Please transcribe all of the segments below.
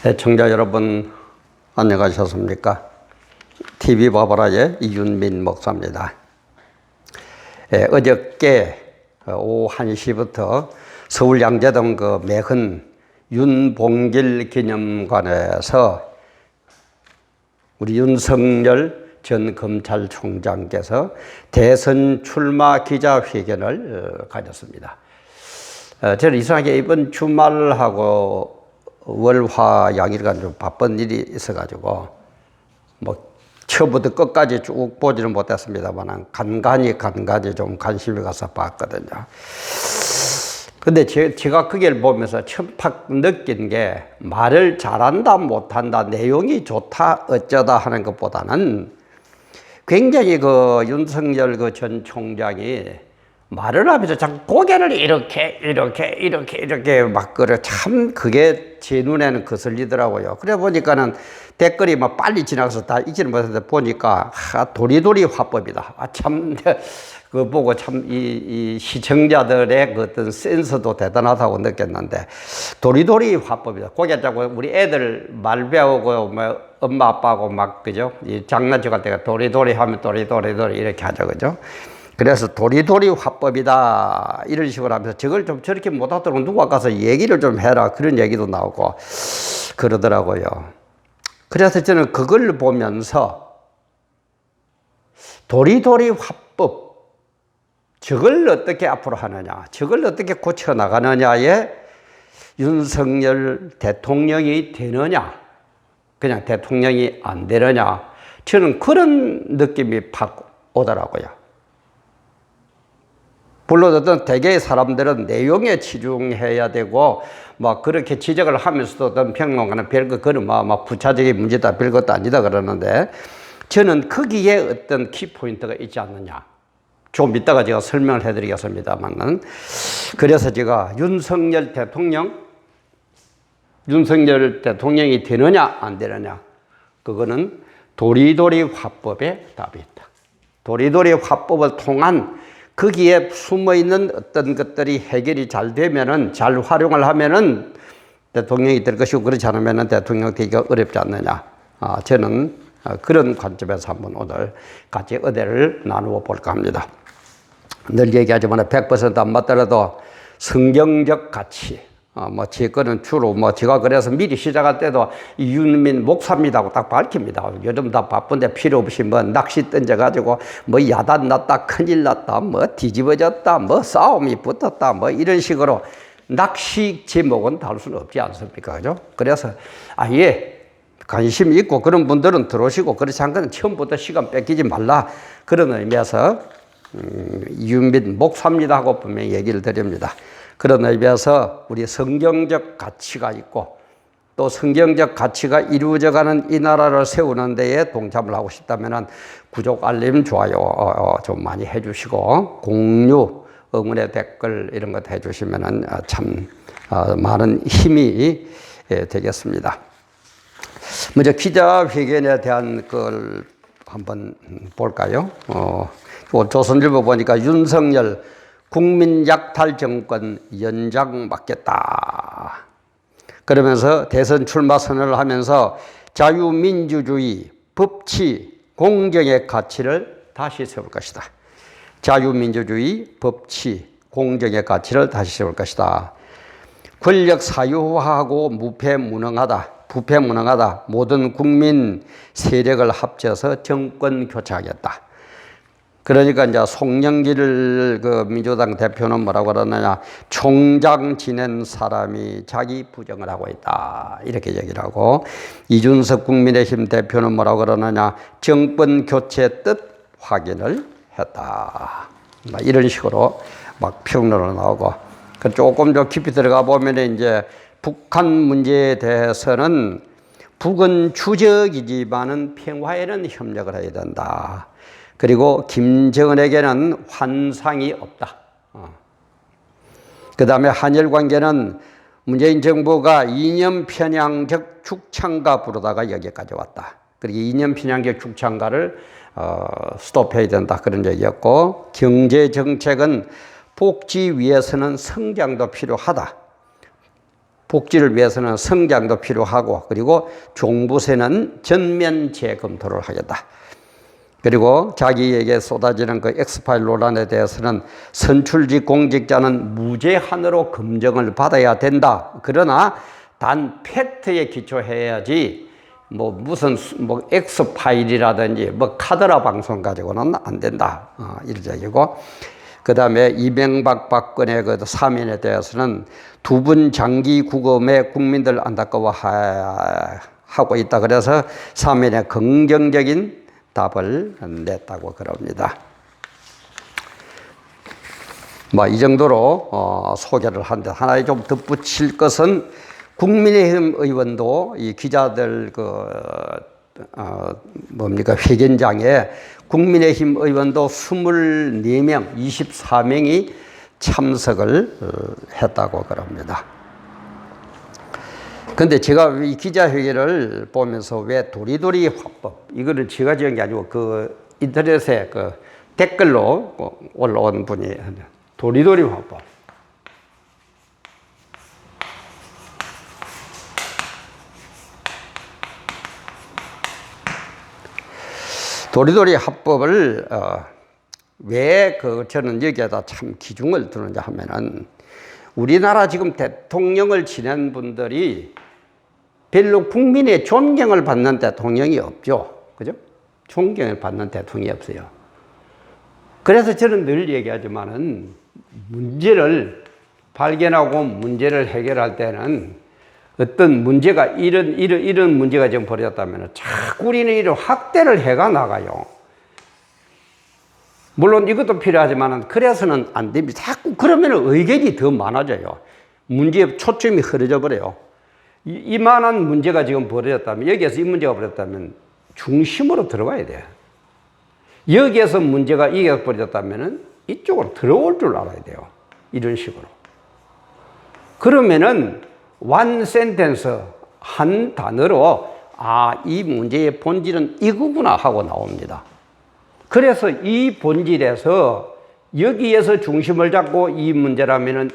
시청자 여러분 안녕하셨습니까? TV 바보라의 이윤민 목사입니다. 어저께 오후 1시부터 서울 양재동 그 매흔 윤봉길 기념관에서 우리 윤석열 전 검찰총장께서 대선 출마 기자회견을 가졌습니다. 저는 이상하게 이번 주말하고 월화 양일간 좀 바쁜 일이 있어가지고 뭐 처음부터 끝까지 쭉 보지는 못했습니다만 간간히 좀 관심이 가서 봤거든요. 근데 제가 그걸 보면서 처음 팍 느낀 게 말을 잘한다 못한다 내용이 좋다 어쩌다 하는 것보다는 굉장히 그 윤석열 그 전 총장이 말을 하면서 자꾸 고개를 이렇게 막 그래 참 그게 제 눈에는 거슬리더라고요. 그래 보니까는 댓글이 막 빨리 지나가서 다 읽지는 못했는데 보니까 도리도리 화법이다. 참 그거 보고 참 이 시청자들의 그 어떤 센스도 대단하다고 느꼈는데 도리도리 화법이다. 고개 잡고 우리 애들 말 배우고 뭐 엄마 아빠하고 막 그죠? 이 장난쳐 갈 때가 도리도리 하면 도리도리 이렇게 하죠, 그죠? 그래서 도리도리 화법이다 이런 식으로 하면서 저걸 좀 저렇게 못하도록 누가 가서 얘기를 좀 해라 그런 얘기도 나오고 그러더라고요. 그래서 저는 그걸 보면서 도리도리 화법 저걸 어떻게 앞으로 하느냐 저걸 어떻게 고쳐나가느냐에 윤석열 대통령이 되느냐 그냥 대통령이 안 되느냐 저는 그런 느낌이 팍 오더라고요. 물론 어떤 대개의 사람들은 내용에 치중해야 되고 막 그렇게 지적을 하면서도 어떤 평론가는 별거 그런 막 부차적인 문제다 별것도 아니다 그러는데 저는 거기에 어떤 키포인트가 있지 않느냐 좀 이따가 제가 설명을 해드리겠습니다만은 그래서 제가 윤석열 대통령이 되느냐 안 되느냐 그거는 도리도리 화법에 답이 있다. 도리도리 화법을 통한 거기에 숨어있는 어떤 것들이 해결이 잘 되면은, 잘 활용을 하면은 대통령이 될 것이고, 그렇지 않으면은 대통령 되기가 어렵지 않느냐. 저는 그런 관점에서 한번 오늘 같이 의대를 나누어 볼까 합니다. 늘 얘기하지만 100% 안 맞더라도 성경적 가치. 제 거는 주로 제가 그래서 미리 시작할 때도 이윤민 목사입니다 하고 딱 밝힙니다. 요즘 다 바쁜데 필요 없이 낚시 던져가지고 야단 났다, 큰일 났다, 뒤집어졌다, 싸움이 붙었다, 이런 식으로 낚시 제목은 다룰 수는 없지 않습니까? 그죠? 그래서 아예 관심이 있고 그런 분들은 들어오시고 그렇지 않거나 처음부터 시간 뺏기지 말라. 그런 의미에서 이윤민 목사입니다 하고 분명히 얘기를 드립니다. 그런 의미에서 우리 성경적 가치가 있고 또 성경적 가치가 이루어져가는 이 나라를 세우는 데에 동참을 하고 싶다면 구독, 알림, 좋아요 좀 많이 해주시고 공유, 응원의 댓글 이런 것 해주시면 참 많은 힘이 되겠습니다. 먼저 기자회견에 대한 걸 한번 볼까요? 조선일보 보니까 윤석열 국민 약탈 정권 연장 맡겠다. 그러면서 대선 출마 선언을 하면서 자유민주주의, 법치, 공정의 가치를 다시 세울 것이다. 자유민주주의, 법치, 공정의 가치를 다시 세울 것이다. 권력 사유화하고 부패무능하다. 모든 국민 세력을 합쳐서 정권 교체하겠다. 그러니까 이제 송영길 그 민주당 대표는 뭐라고 그러느냐. 총장 지낸 사람이 자기 부정을 하고 있다. 이렇게 얘기를 하고 이준석 국민의힘 대표는 뭐라고 그러느냐. 정권 교체 뜻 확인을 했다. 이런 식으로 막 평론으로 나오고 조금 더 깊이 들어가 보면 이제 북한 문제에 대해서는 북은 주적이지만은 평화에는 협력을 해야 된다. 그리고 김정은에게는 환상이 없다. 그 다음에 한일 관계는 문재인 정부가 이념 편향적 축창가 부르다가 여기까지 왔다. 그리고 이념 편향적 축창가를 스톱해야 된다. 그런 얘기였고 경제 정책은 복지 위해서는 성장도 필요하다. 복지를 위해서는 성장도 필요하고 그리고 종부세는 전면 재검토를 하겠다. 그리고 자기에게 쏟아지는 그 엑스파일 논란에 대해서는 선출직 공직자는 무제한으로 검증을 받아야 된다. 그러나 단 팩트에 기초해야지 무슨 엑스파일이라든지 카더라 방송 가지고는 안 된다. 이런 그 다음에 이명박 박근혜 그 사면에 대해서는 두 분 장기 구금에 국민들 안타까워하고 있다. 그래서 사면에 긍정적인 답을 냈다고 그럽니다. 이 정도로 소개를 하는데 하나 좀 덧붙일 것은 국민의힘 의원도 이 기자들 회견장에 국민의힘 의원도 24명, 24명이 참석을 했다고 그럽니다. 근데 제가 이 기자회견을 보면서 왜 도리도리 화법, 이거를 제가 지은 게 아니고 인터넷에 댓글로 올라온 분이 도리도리 화법. 도리도리 화법을 왜 저는 여기에다 참 기중을 두느냐 하면은 우리나라 지금 대통령을 지낸 분들이 별로 국민의 존경을 받는 대통령이 없죠. 그죠? 존경을 받는 대통령이 없어요. 그래서 저는 늘 얘기하지만은 문제를 발견하고 문제를 해결할 때는 어떤 문제가 이런 문제가 지금 벌어졌다면 자꾸 우리는 이런 확대를 해가 나가요. 물론 이것도 필요하지만 그래서는 안 됩니다. 자꾸 그러면 의견이 더 많아져요. 문제의 초점이 흐려져 버려요. 이만한 문제가 지금 벌어졌다면, 여기에서 이 문제가 벌어졌다면 중심으로 들어가야 돼요. 여기에서 문제가 이게 벌어졌다면 이쪽으로 들어올 줄 알아야 돼요. 이런 식으로. 그러면은 one sentence, 한 단어로 이 문제의 본질은 이거구나 하고 나옵니다. 그래서 이 본질에서 여기에서 중심을 잡고 이 문제라면은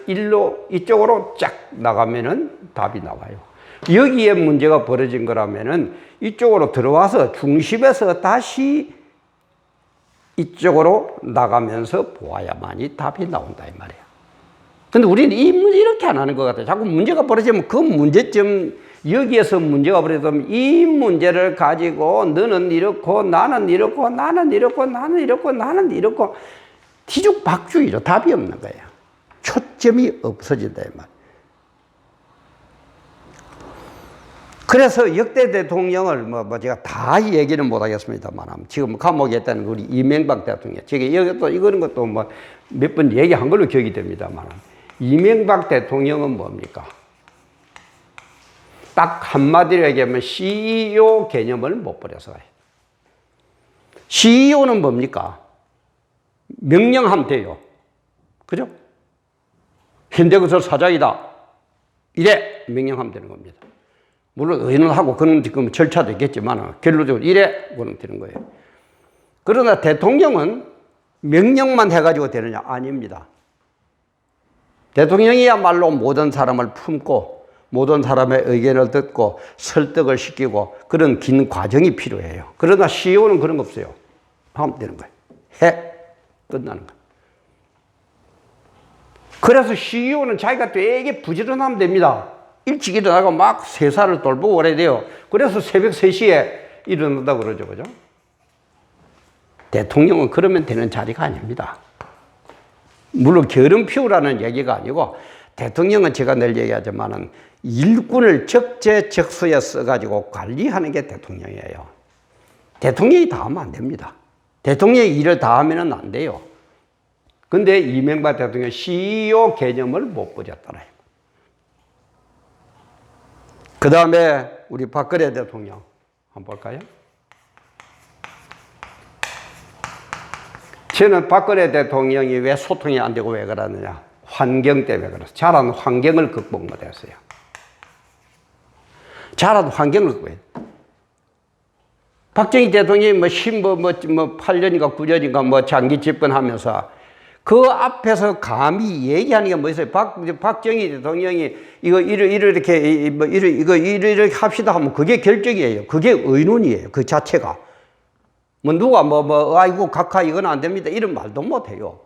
이쪽으로 쫙 나가면은 답이 나와요. 여기에 문제가 벌어진 거라면은 이쪽으로 들어와서 중심에서 다시 이쪽으로 나가면서 보아야만이 답이 나온다 이 말이에요. 근데 우리는 이 문제 이렇게 안 하는 것 같아요. 자꾸 문제가 벌어지면 그 문제점, 여기에서 문제가 벌어지면 이 문제를 가지고 너는 이렇고 나는 이렇고 나는 이렇고 나는 이렇고 나는 이렇고 뒤죽박죽이죠. 답이 없는 거예요. 초점이 없어진다 이 말이에요. 그래서 역대 대통령을 제가 다 얘기는 못 하겠습니다만 지금 감옥에 있다는 우리 이명박 대통령, 제가 이거는 것도 몇 번 얘기한 걸로 기억이 됩니다만 이명박 대통령은 뭡니까? 딱 한마디로 얘기하면 CEO 개념을 못 버려서 가요. CEO는 뭡니까? 명령하면 돼요. 그죠? 현대건설 사장이다. 이래 명령하면 되는 겁니다. 물론 의논하고 그런 지금 절차도 있겠지만 결론적으로 이래 그러면 되는 거예요. 그러나 대통령은 명령만 해가지고 되느냐? 아닙니다. 대통령이야말로 모든 사람을 품고 모든 사람의 의견을 듣고 설득을 시키고 그런 긴 과정이 필요해요. 그러나 CEO는 그런 거 없어요. 하면 되는 거예요. 끝나는 거예요. 그래서 CEO는 자기가 되게 부지런하면 됩니다. 일찍 일어나고 막 세사를 돌보고 그래야 돼요. 그래서 새벽 3시에 일어난다고 그러죠. 그죠? 대통령은 그러면 되는 자리가 아닙니다. 물론 결은 피우라는 얘기가 아니고 대통령은 제가 늘 얘기하지만은 일꾼을 적재적소에 써가지고 관리하는 게 대통령이에요. 대통령이 다 하면 안 됩니다. 대통령이 일을 다 하면 안 돼요. 근데 이명박 대통령 CEO 개념을 못 버렸잖아요. 그 다음에 우리 박근혜 대통령 한번 볼까요? 저는 박근혜 대통령이 왜 소통이 안 되고 왜 그러느냐? 환경 때문에 그랬어요. 자란 환경을 극복 못했어요. 자란 환경을 극복해요. 박정희 대통령이 신부 8년인가 9년인가 장기 집권하면서 그 앞에서 감히 얘기하는 게 뭐 있어요? 박정희 대통령이 이렇게 합시다 하면 그게 결정이에요. 그게 의논이에요. 그 자체가. 누가 아이고, 각하 이건 안 됩니다. 이런 말도 못 해요.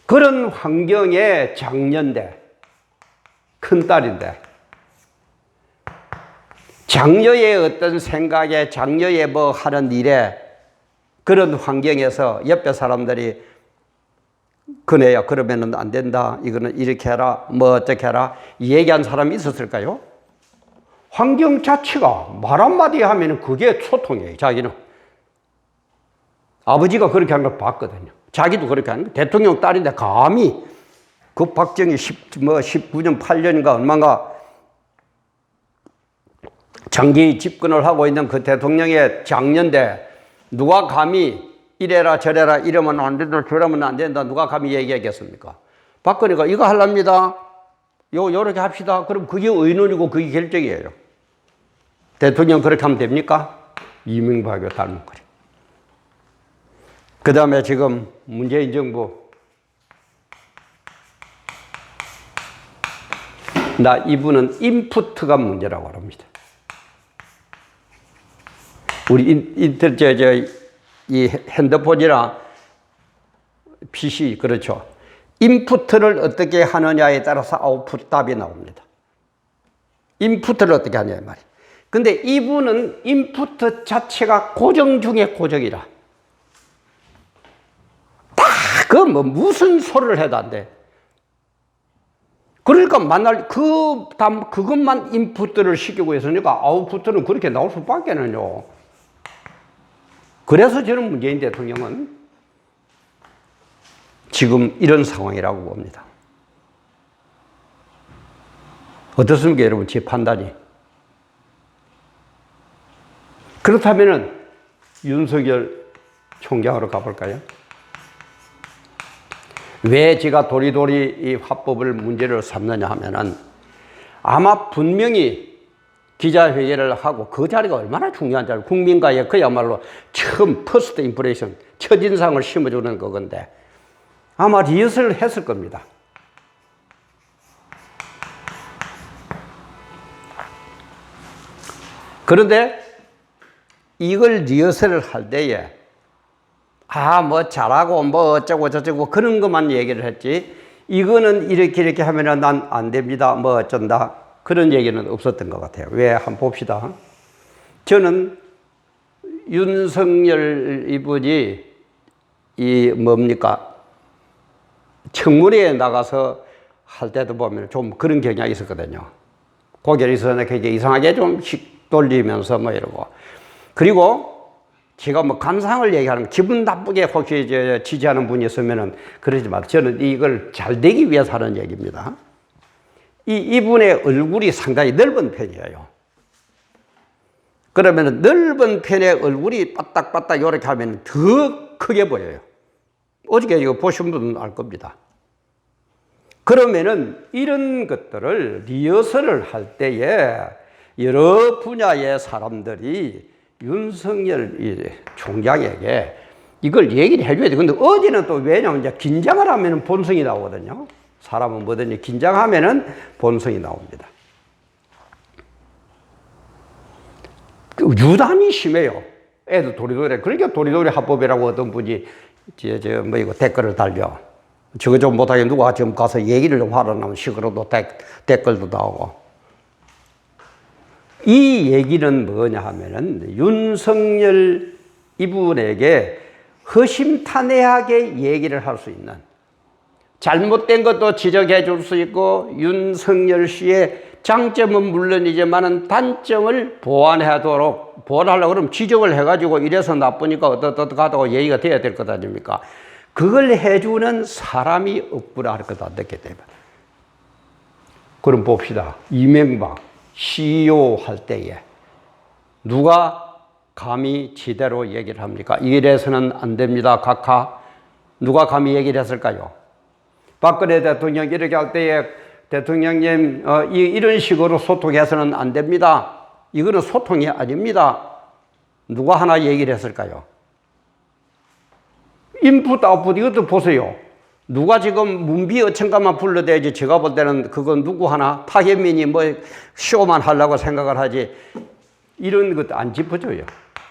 그런 환경에 장녀인데, 큰딸인데, 장녀의 어떤 생각에, 장녀의 뭐 하는 일에 그런 환경에서 옆에 사람들이 그네야, 그러면은 안 된다. 이거는 이렇게 해라. 뭐 어떻게 해라. 얘기한 사람이 있었을까요? 환경 자체가 말 한마디 하면은 그게 소통이에요, 자기는. 아버지가 그렇게 하는 걸 봤거든요. 자기도 그렇게 하는 거예요. 대통령 딸인데 감히 그 박정희 19년, 8년인가 얼마인가 장기 집권을 하고 있는 그 대통령의 장녀인데 누가 감히 이래라 저래라 이러면 안 된다 저러면 안 된다 누가 감히 얘기하겠습니까? 박근혜가 이거 하랍니다. 요렇게 합시다. 그럼 그게 의논이고 그게 결정이에요. 대통령 그렇게 하면 됩니까? 이명박을 닮은 거래. 그 다음에 지금 문재인 정부 이분은 인풋가 문제라고 합니다. 우리 이 핸드폰이나 PC 그렇죠. 인풋을 어떻게 하느냐에 따라서 아웃풋 답이 나옵니다. 인풋을 어떻게 하냐 말이에요. 근데 이분은 인풋 자체가 고정 중에 고정이라. 무슨 소리를 해도 안 돼. 그러니까 그것만 인풋들을 시키고 있으니까 아웃풋은 그렇게 나올 수밖에는요. 그래서 저는 문재인 대통령은 지금 이런 상황이라고 봅니다. 어떻습니까, 여러분? 제 판단이. 그렇다면은 윤석열 총장으로 가볼까요? 왜 제가 도리도리 이 화법을 문제를 삼느냐 하면은 아마 분명히 기자회견을 하고 그 자리가 얼마나 중요한 자리, 국민과의 그야말로 처음 퍼스트 임프레션, 첫인상을 심어주는 그건데 아마 리허설을 했을 겁니다. 그런데 이걸 리허설을 할 때에 뭐 잘하고 뭐 어쩌고 저쩌고 그런 것만 얘기를 했지 이거는 이렇게 하면은 난 안 됩니다. 뭐 어쩐다. 그런 얘기는 없었던 것 같아요. 왜? 한번 봅시다. 저는 윤석열 이분이 청문회에 나가서 할 때도 보면 좀 그런 경향이 있었거든요. 고개를 이렇게 이상하게 좀씩 돌리면서 뭐 이러고. 그리고 제가 감상을 얘기하는 기분 나쁘게 혹시 지지하는 분이 있으면은 그러지 마세요. 저는 이걸 잘 되기 위해서 하는 얘기입니다. 이분의 얼굴이 상당히 넓은 편이에요. 그러면 넓은 편의 얼굴이 빠딱빠딱 이렇게 하면 더 크게 보여요. 어저께 이거 보신 분은 알 겁니다. 그러면은 이런 것들을 리허설을 할 때에 여러 분야의 사람들이 윤석열 총장에게 이걸 얘기를 해줘야 돼. 근데 어제는 또 왜냐면 이제 긴장을 하면 본성이 나오거든요. 사람은 뭐든지 긴장하면은 본성이 나옵니다. 유단이 심해요. 애도 도리도리. 그러니까 도리도리 합법이라고 어떤 분이 이거 댓글을 달려. 저거 좀 못하게 누가 지금 가서 얘기를 좀 하라 하면 식으로도 댓글도 나오고. 이 얘기는 뭐냐 하면은 윤석열 이분에게 허심탄회하게 얘기를 할 수 있는 잘못된 것도 지적해 줄 수 있고 윤석열 씨의 장점은 물론이지만은 단점을 보완하려고 그러면 지적을 해가지고 이래서 나쁘니까 어떡하다고 얘기가 돼야 될 것 아닙니까? 그걸 해주는 사람이 없구나 할 것도 안 됐기 때문에. 그럼 봅시다. 이명박 CEO 할 때에 누가 감히 지대로 얘기를 합니까? 이래서는 안 됩니다. 각하. 누가 감히 얘기를 했을까요? 박근혜 대통령 이렇게 할 때에 대통령님 이런 식으로 소통해서는 안 됩니다. 이거는 소통이 아닙니다. 누가 하나 얘기를 했을까요? 인풋 아웃풋 이것도 보세요. 누가 지금 문비 어천가만 불러대야지 제가 볼 때는 그건 누구 하나 타현민이 뭐 쇼만 하려고 생각을 하지 이런 것도 안 짚어줘요.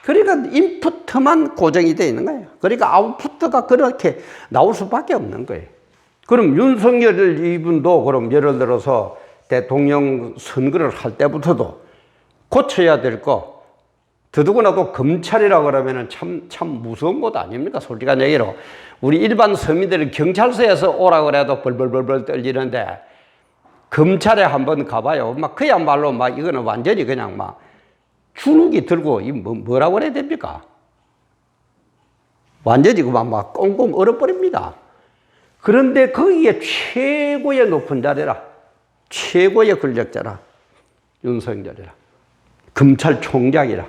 그러니까 인풋만 고정이 되어 있는 거예요. 그러니까 아웃풋가 그렇게 나올 수밖에 없는 거예요. 그럼 윤석열 이분도 그럼 예를 들어서 대통령 선거를 할 때부터도 고쳐야 될 거, 더더구나도 검찰이라 그러면은 참 무서운 곳 아닙니까? 솔직한 얘기로. 우리 일반 서민들은 경찰서에서 오라 그래도 벌벌벌벌 떨리는데, 검찰에 한번 가봐요. 막 그야말로 막 이거는 완전히 그냥 막 주눅이 들고, 뭐라고 그래야 됩니까? 완전히 그만 막 꽁꽁 얼어버립니다. 그런데 거기에 최고의 높은 자리라, 최고의 권력자라, 윤석열이라, 검찰총장이라.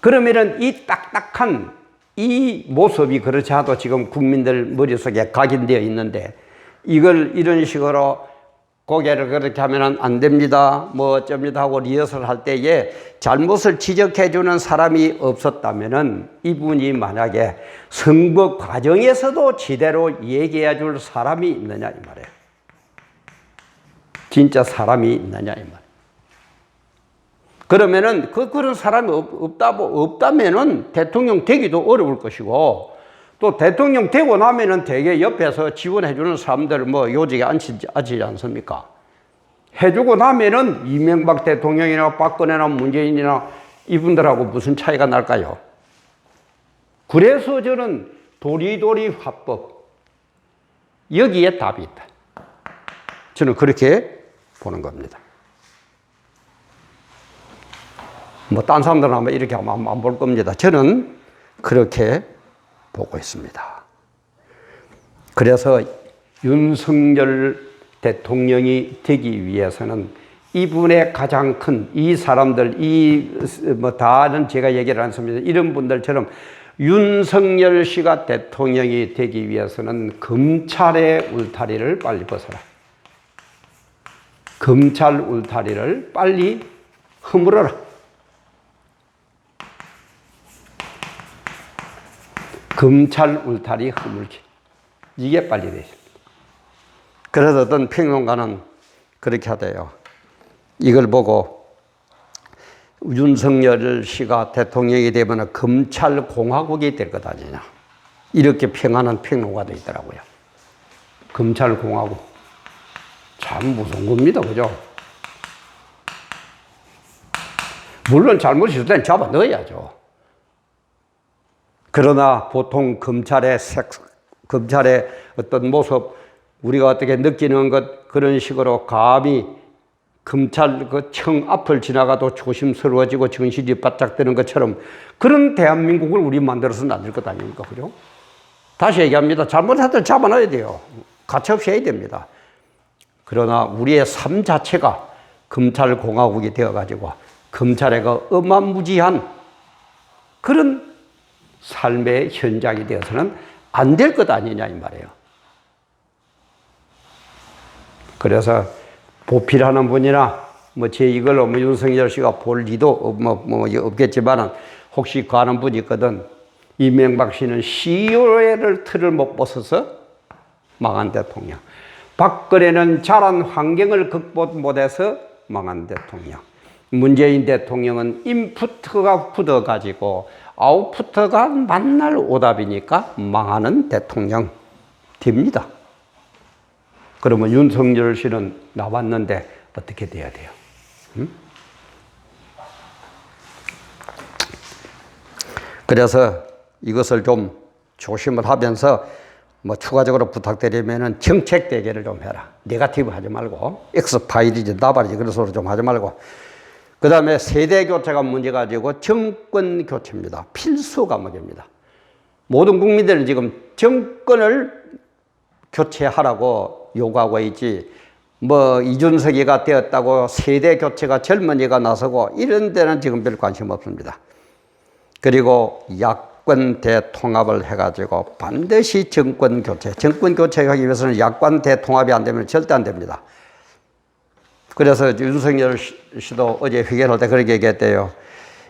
그러면은 이 딱딱한 이 모습이 그렇지 않아도 지금 국민들 머릿속에 각인되어 있는데, 이걸 이런 식으로 고개를 그렇게 하면 안 됩니다, 뭐 어쩝니다 하고 리허설 할 때에 잘못을 지적해주는 사람이 없었다면은 이분이 만약에 선거 과정에서도 제대로 얘기해 줄 사람이 있느냐 이 말이에요. 진짜 사람이 있느냐 이 말이에요. 그러면은 그런 사람이 없다면은 대통령 되기도 어려울 것이고, 또 대통령 되고 나면은 대개 옆에서 지원해주는 사람들 뭐 요직에 앉히지 않습니까? 해주고 나면은 이명박 대통령이나 박근혜나 문재인이나 이분들하고 무슨 차이가 날까요? 그래서 저는 도리도리 화법, 여기에 답이 있다. 저는 그렇게 보는 겁니다. 뭐 딴 사람들은 아마 이렇게 하면 안 볼 겁니다. 저는 그렇게 보고 있습니다. 그래서 윤석열 대통령이 되기 위해서는 이분의 가장 큰 이 사람들, 다는 제가 얘기를 안 했습니다. 이런 분들처럼 윤석열 씨가 대통령이 되기 위해서는 검찰의 울타리를 빨리 벗어라. 검찰 울타리를 빨리 허물어라. 검찰 울타리 허물기. 이게 빨리 되십니다. 그래서 어떤 평론가는 그렇게 하대요. 이걸 보고 윤석열 씨가 대통령이 되면 검찰공화국이 될 것 아니냐. 이렇게 평하는 평론가도 있더라고요. 검찰공화국. 참 무서운 겁니다. 그죠? 물론 잘못 있을 땐 잡아 넣어야죠. 그러나 보통 검찰의 어떤 모습, 우리가 어떻게 느끼는 것, 그런 식으로 감히 검찰 그 청 앞을 지나가도 조심스러워지고 정신이 바짝 드는 것처럼 그런 대한민국을 우리 만들어서는 안 될 것 아닙니까? 그죠? 다시 얘기합니다. 잘못했을 때 잡아놔야 돼요. 가차없이 해야 됩니다. 그러나 우리의 삶 자체가 검찰공화국이 되어가지고 검찰의 그 어마무지한 그런 삶의 현장이 되어서는 안 될 것 아니냐 이 말이에요. 그래서 보필하는 분이나 이걸로 윤석열 씨가 볼 리도 없겠지만은 혹시 가는 분이 있거든. 이명박 씨는 CEO의 틀을 못 벗어서 망한 대통령. 박근혜는 자란 환경을 극복 못해서 망한 대통령. 문재인 대통령은 인풋가 굳어가지고 아웃풋가 만날 오답이니까 망하는 대통령 됩니다. 그러면 윤석열 씨는 나왔는데 어떻게 돼야 돼요? 그래서 이것을 좀 조심을 하면서 추가적으로 부탁드리면은 정책 대결을 좀 해라. 네거티브 하지 말고 엑스파일이지 나발이지 그런 소리 좀 하지 말고. 그 다음에 세대 교체가 문제 가지고 정권 교체입니다. 필수 과목입니다. 모든 국민들은 지금 정권을 교체하라고 요구하고 있지, 이준석이가 되었다고 세대 교체가 젊은이가 나서고 이런 데는 지금 별 관심 없습니다. 그리고 야권 대통합을 해가지고 반드시 정권 교체하기 위해서는 야권 대통합이 안 되면 절대 안 됩니다. 그래서 윤석열 씨도 어제 회견할 때 그렇게 얘기했대요.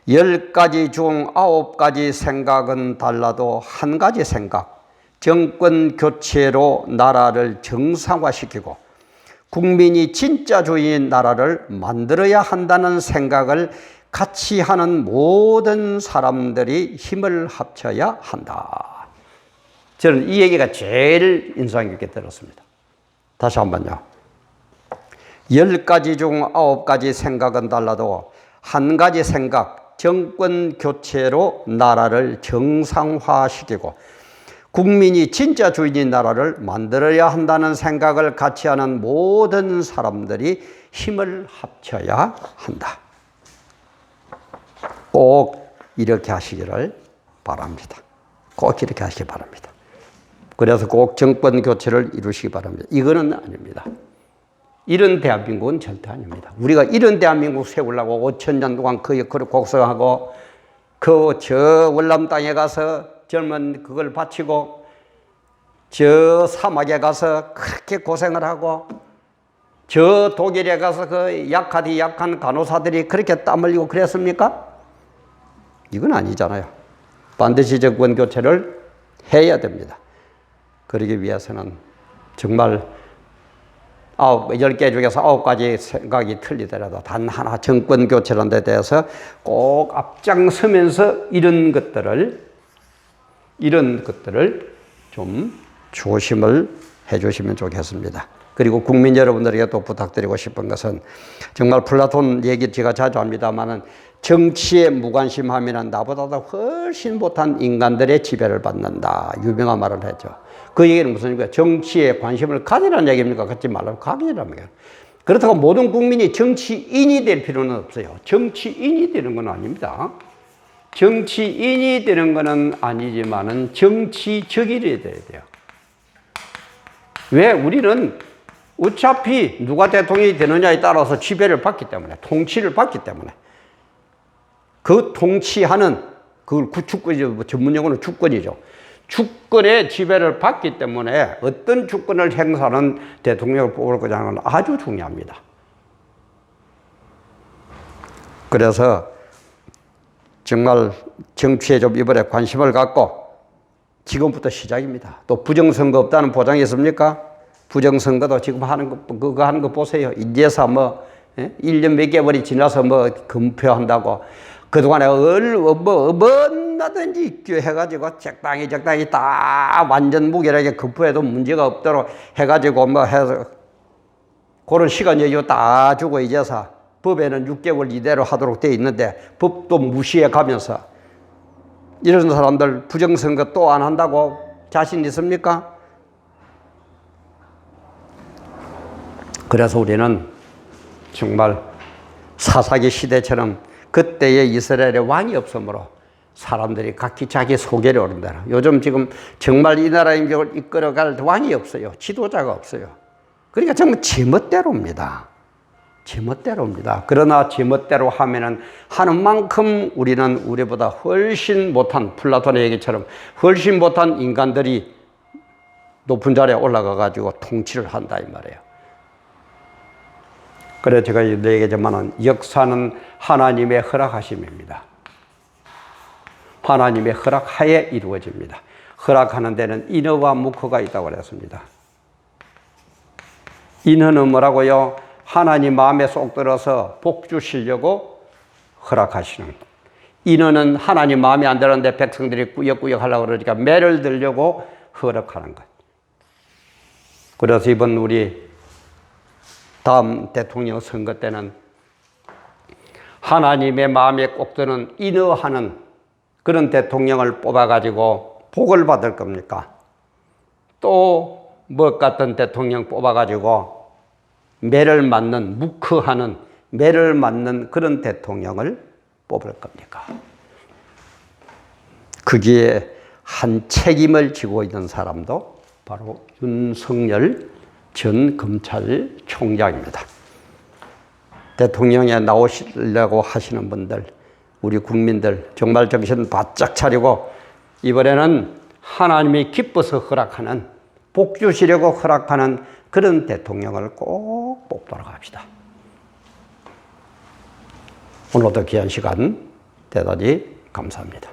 10가지 중 9가지 생각은 달라도 한 가지 생각, 정권 교체로 나라를 정상화시키고 국민이 진짜 주인인 나라를 만들어야 한다는 생각을 같이 하는 모든 사람들이 힘을 합쳐야 한다. 저는 이 얘기가 제일 인상 깊게 들었습니다. 다시 한번요. 10가지 중 9가지 생각은 달라도 한 가지 생각, 정권 교체로 나라를 정상화시키고 국민이 진짜 주인인 나라를 만들어야 한다는 생각을 같이 하는 모든 사람들이 힘을 합쳐야 한다. 꼭 이렇게 하시기를 바랍니다. 꼭 이렇게 하시기 바랍니다. 그래서 꼭 정권 교체를 이루시기 바랍니다. 이거는 아닙니다. 이런 대한민국은 절대 아닙니다. 우리가 이런 대한민국 세우려고 5,000년 동안 그 역할을 곡성하고 저 월남 땅에 가서 젊은 그걸 바치고 저 사막에 가서 그렇게 고생을 하고 저 독일에 가서 그 약한 간호사들이 그렇게 땀 흘리고 그랬습니까? 이건 아니잖아요. 반드시 정권 교체를 해야 됩니다. 그러기 위해서는 정말 10개 중에서 9가지 생각이 틀리더라도 단 하나 정권 교체라는 데 대해서 꼭 앞장서면서 이런 것들을 좀 조심을 해 주시면 좋겠습니다. 그리고 국민 여러분들에게 또 부탁드리고 싶은 것은 정말 플라톤 얘기 제가 자주 합니다만은 정치에 무관심하면 나보다도 훨씬 못한 인간들의 지배를 받는다. 유명한 말을 했죠. 그 얘기는 무슨 얘기예요? 정치에 관심을 가지라는 얘기입니까? 갖지 말라고 가지라는 거예요. 그렇다고 모든 국민이 정치인이 될 필요는 없어요. 정치인이 되는 건 아닙니다. 정치인이 되는 것은 아니지만은 정치적이 돼야 돼요. 왜? 우리는 어차피 누가 대통령이 되느냐에 따라서 지배를 받기 때문에, 통치를 받기 때문에. 그 통치하는, 그걸 주권이죠. 전문용어는 주권이죠. 주권의 지배를 받기 때문에 어떤 주권을 행사하는 대통령을 뽑을 거냐는 아주 중요합니다. 그래서 정말 정치에 좀 이번에 관심을 갖고 지금부터 시작입니다. 또 부정선거 없다는 보장이 있습니까? 부정선거도 지금 그거 하는 거 보세요. 이제서 1년 몇 개월이 지나서 검표한다고. 그동안에 얼마든지 입교해가지고 적당히 다 완전 무결하게 검표해도 문제가 없도록 해가지고 해서 그런 시간 여유 다 주고 이제서 법에는 6개월 이대로 하도록 되어 있는데 법도 무시해 가면서 이런 사람들 부정선거 또 안 한다고 자신 있습니까? 그래서 우리는 정말 사사기 시대처럼 그때의 이스라엘의 왕이 없으므로 사람들이 각기 자기 소개를 오른다. 요즘 지금 정말 이 나라 인격을 이끌어갈 왕이 없어요. 지도자가 없어요. 그러니까 정말 제멋대로입니다. 제멋대로입니다. 그러나 제멋대로 하면은 하는 만큼 우리는 우리보다 훨씬 못한 플라톤의 얘기처럼 훨씬 못한 인간들이 높은 자리에 올라가 가지고 통치를 한다 이 말이에요. 그래서 제가 얘기하지만은 역사는 하나님의 허락하심입니다. 하나님의 허락하에 이루어집니다. 허락하는 데는 인허와 묵허가 있다고 그랬습니다. 인허는 뭐라고요? 하나님 마음에 쏙 들어서 복 주시려고 허락하시는 것. 인허는 하나님 마음에 안 들었는데 백성들이 꾸역꾸역 하려고 그러니까 매를 들려고 허락하는 것. 그래서 이번 우리 다음 대통령 선거 때는 하나님의 마음에 꼭 드는 인허하는 그런 대통령을 뽑아가지고 복을 받을 겁니까? 또 뭐 같은 대통령 뽑아가지고 매를 맞는 묵허하는 매를 맞는 그런 대통령을 뽑을 겁니까? 거기에 한 책임을 지고 있는 사람도 바로 윤석열 전 검찰총장입니다. 대통령에 나오시려고 하시는 분들, 우리 국민들 정말 정신 바짝 차리고 이번에는 하나님이 기뻐서 허락하는 복 주시려고 허락하는 그런 대통령을 꼭 뽑도록 합시다. 오늘도 귀한 시간 대단히 감사합니다.